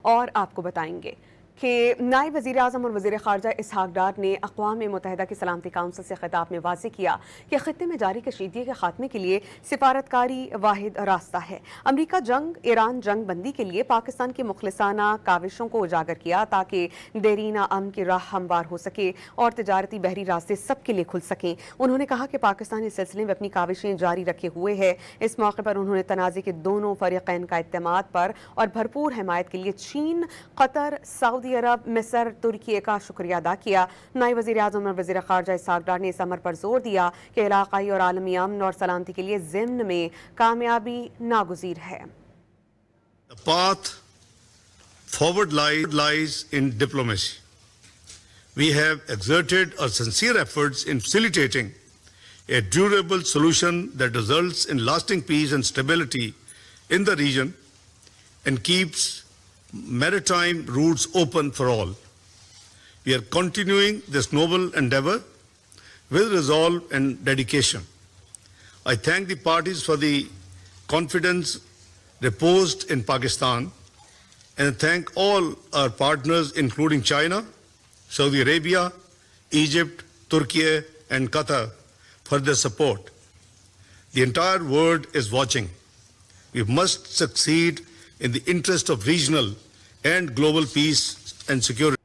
اور آپ کو بتائیں گے کہ نائب وزیر اعظم اور وزیر خارجہ اسحاق ڈار نے اقوام متحدہ کی سلامتی کونسل سے خطاب میں واضح کیا کہ خطے میں جاری کشیدگی کے خاتمے کے لیے سفارتکاری واحد راستہ ہے۔ امریکہ جنگ ایران جنگ بندی کے لیے پاکستان کی مخلصانہ کاوشوں کو اجاگر کیا تاکہ دیرینہ امن کی راہ ہموار ہو سکے اور تجارتی بحری راستے سب کے لیے کھل سکیں۔ انہوں نے کہا کہ پاکستان اس سلسلے میں اپنی کاوشیں جاری رکھے ہوئے ہے۔ اس موقع پر انہوں نے تنازع کے دونوں فریقین کا اعتماد پر اور بھرپور حمایت کے لیے چین، قطر، سعودی عرب، مصر، ترکی کا شکریہ ادا کیا۔ نائب وزیر اعظم اور وزیر خارجہ اسحاق دار نے اس امر پر زور دیا کہ علاقائی اور عالمی امن اور سلامتی کے لیے ضمن میں کامیابی ناگزیر ہے۔ The path forward lies in diplomacy. We have exerted our sincere efforts in facilitating a durable solution that results in lasting peace and stability in the region and keeps maritime routes open for all. We are continuing this noble endeavor with resolve and dedication. I thank the parties for the confidence reposed in Pakistan and thank all our partners including China, Saudi Arabia, Egypt, Turkey and Qatar for their support. The entire world is watching. We must succeed in the interest of regional and global peace and security.